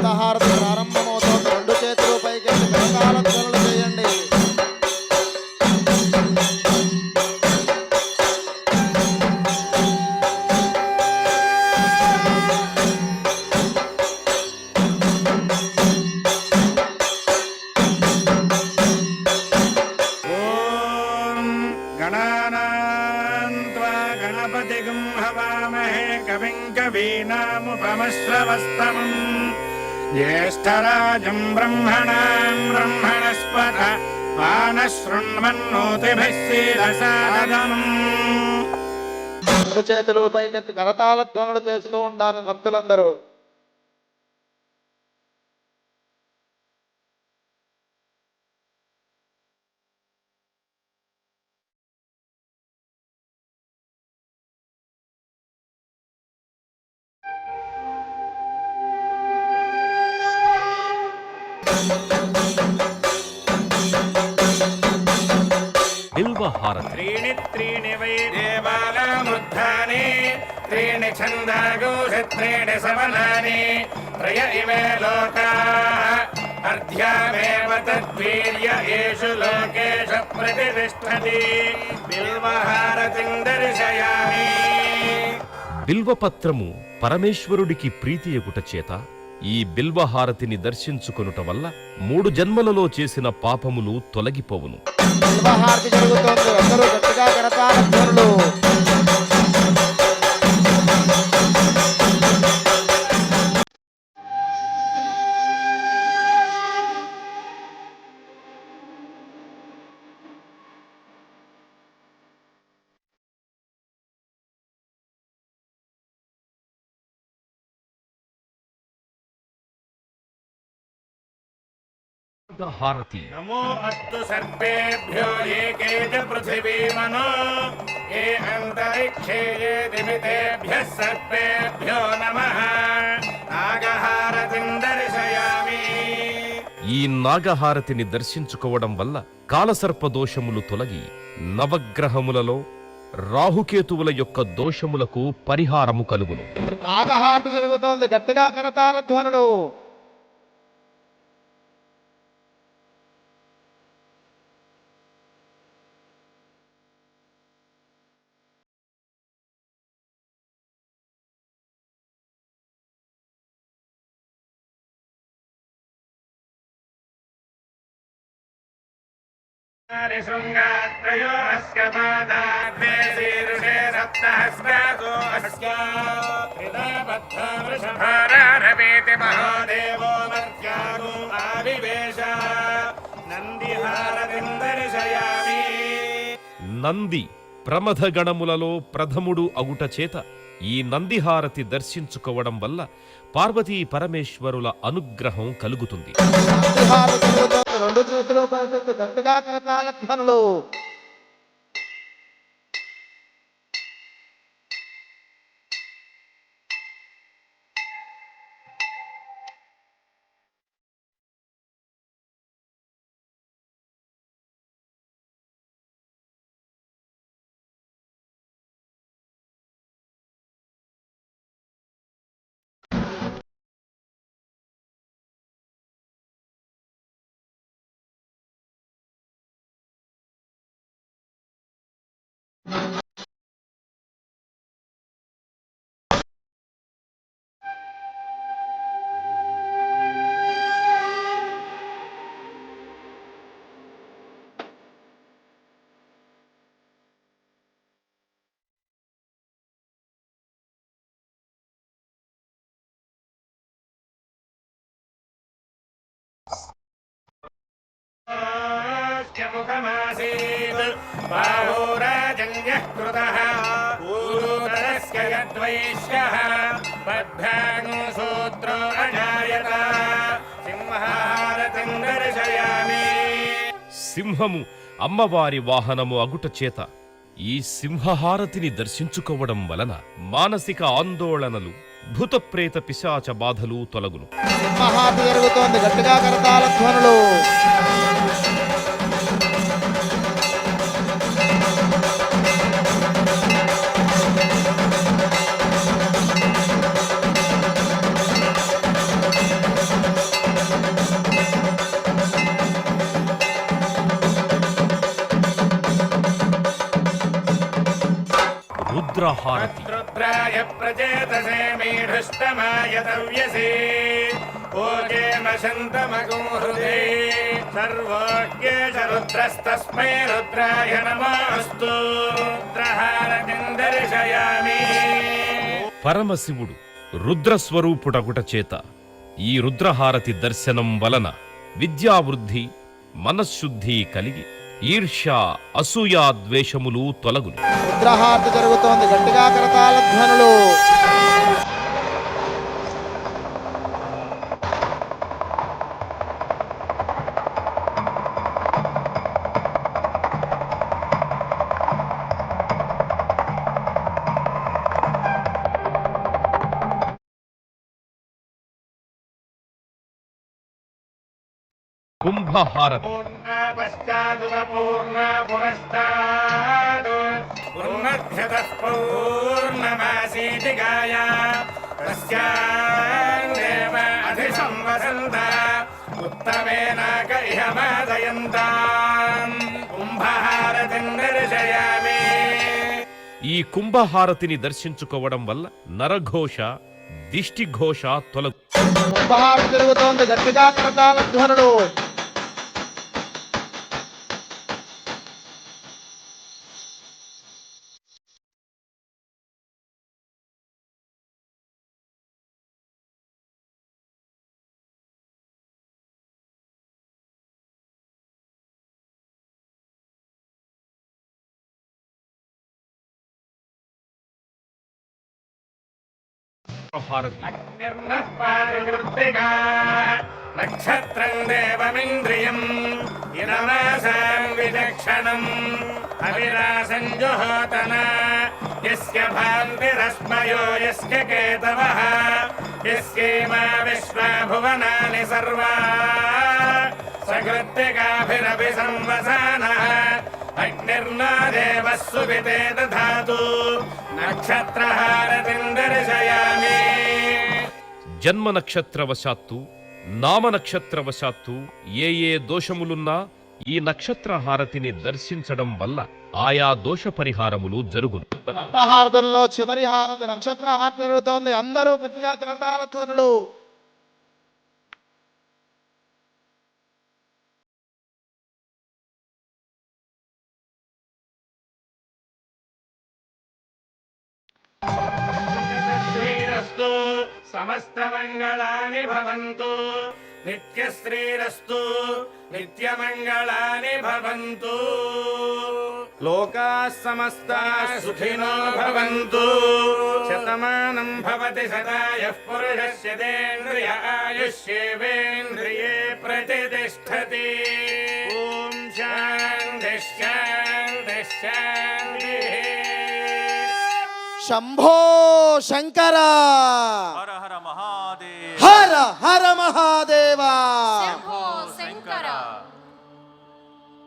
అమృతహారతి ప్రారంభమవుతోంది. రెండు చేతులు పైకెత్తి కరతాళ ధ్వనులు చేయండి. कवीनामुपमश्रवस्तमम् ज्येष्ठराजं ब्रह्मणां ब्रह्मणस्पत मानशृण्वन्नोतिभिः सीदसादनम्. రెండు చేతులు పైకెత్తి కరతాళ ధ్వనులు చేస్తూ ఉండాలి భక్తులందరూ. బిల్వహారతి. त्रीणि त्रीणि वै देवानामुत्थानि त्रीणि छन्दागोषि त्रीणि समनानि त्रय इमे लोकाः अर्ध्यामेव तद्वीर्य येषु लोकेषु प्रतिष्ठति बिल्वहारतिं दर्शयामि. బిల్వపత్రము పరమేశ్వరుడికి ప్రీతియగుట చేత ఈ బిల్వహారతిని దర్శించుకొనుట వల్ల 3 జన్మలలో చేసిన పాపములు తొలగిపోవును. బిల్వహారతి జరుగుతోంది. అందరూ గట్టిగా కరతాళ ధ్వనులు. హారతి. नमो अस्तु सर्पेभ्यो ये के च पृथिवीमनो ये अन्तरिक्षे ये दिवितेभ्यः सर्पेभ्यो नमः. नागहारतिं दर्शयामि. ఈ నాగహారతిని దర్శించుకోవడం వల్ల కాలసర్ప దోషములు తొలగి నవగ్రహములలో రాహుకేతువుల యొక్క దోషములకు పరిహారము కలుగును. నాగహారతి జరుగుతోంది. గట్టిగా కరతాళ ధ్వనులు. शृङ्गात्रयो अस्य पादाग्रे शीर्षे सप्तहस्तासो अस्य हृदयबद्धा वृषभारारवेति महादेवो मर्त्यागो आविवेश. नन्दिहारतिं दर्शयामि. నంది ప్రమథగణములలో ప్రథముడు అగుట చేత ఈ నందిహారతి దర్శించుకోవడం వల్ల పార్వతీ పరమేశ్వరుల అనుగ్రహం కలుగుతుంది. నందిహారతి జరుగుతోంది. రెండు చేతులు పైకెత్తి గట్టిగా కరతాళ ధ్వనులు. मुखमासीत् बाहोराजन्यः कृतः पूरोदरस्य यद्वैश्यः बद्धानुसूत्रो अजायत. सिंहारतिं दर्शयामि. సింహము అమ్మవారి వాహనము అగుట చేత ఈ సింహహారతిని దర్శించుకోవడం వలన మానసిక ఆందోళనలు భూతప్రేత పిశాచ బాధలు తొలగును. సింహహారతి జరుగుతోంది. గట్టిగా కరతాళ ధ్వనులు. రుద్రహారతి. రుద్రాయ ప్రచేతసే మీఢుష్టమాయ తవ్యసే ఓజేమ శంతమగుం హృదే సర్వోజ్ఞేష రుద్రస్తస్మై రుద్రాయ నమోస్తు రుద్రహారతిం దర్శయామి. పరమశివుడు రుద్రస్వరూపుడగుట చేత ఈ రుద్రహారతి దర్శనం వలన విద్యావృద్ధి, మనశ్శుద్ధి కలిగి ఈర్ష్య, అసూయ, ద్వేషములు తొలగును. రుద్రహారతి జరుగుతోంది, గట్టిగా కరతాళ ధ్వనులు. కుంభహారతి. పూర్ణ పశ్చాదుపూర్ణ పురస్తాదు పూర్ణధ్యతః పౌర్ణమాసీతి గాయా తస్యాం దేవ అధిసంవసంత ఉత్తమేనాక ఇహ మాదయంతాం కుంభహారతిం దర్శయామి. ఈ కుంభహారతిని దర్శించుకోవడం వల్ల నరఘోష, దిష్టిఘోష తొలగు. కుంభహారతి జరుగుతోంది, గట్టిగా కరతాళ ధ్వనులు. నిర్నః పారివృత్తికా నక్షత్రం దేవమింద్రియం ఇనమాసాం విచక్షణం అవిరాసం జుహోతన యస్య భాంతిరస్మయో యస్య కేతవః యస్యేమా విశ్వా భువనాని సర్వా సకృత్తికాభిరపి సంవసానః అగ్నిర్నా దేవः సువితే దధాతు నక్షత్రహారతిం దర్శయామి. జన్మ నక్షత్రవశాత్తు, నామ నక్షత్రవశాత్తు ఏ ఏ దోషములున్నా ఈ నక్షత్రహారతిని దర్శించడం వల్ల ఆయా దోష పరిహారములు జరుగును. హారతంలో చివరి హారతి నక్షత్ర హారతి జరుగుతోంది, అందరూ గట్టిగా కరతాళ ధ్వనులు. శ్రీరస్తు సమస్తమంగళాని భవంతు నిత్యశ్రీరస్తు నిత్యమంగళాని భవంతు లోకాః సమస్తాః సుఖినో భవంతు శతమానం భవతి శతాయః పురుషస్య తేంద్రియ ఆయుష్యేవేంద్రియే ప్రతిష్టతి. ఓం శాంతి శాంతి శాంతి. శంభో శంకర, హర హర మహాదేవ. హర హర మహాదేవ. శంభో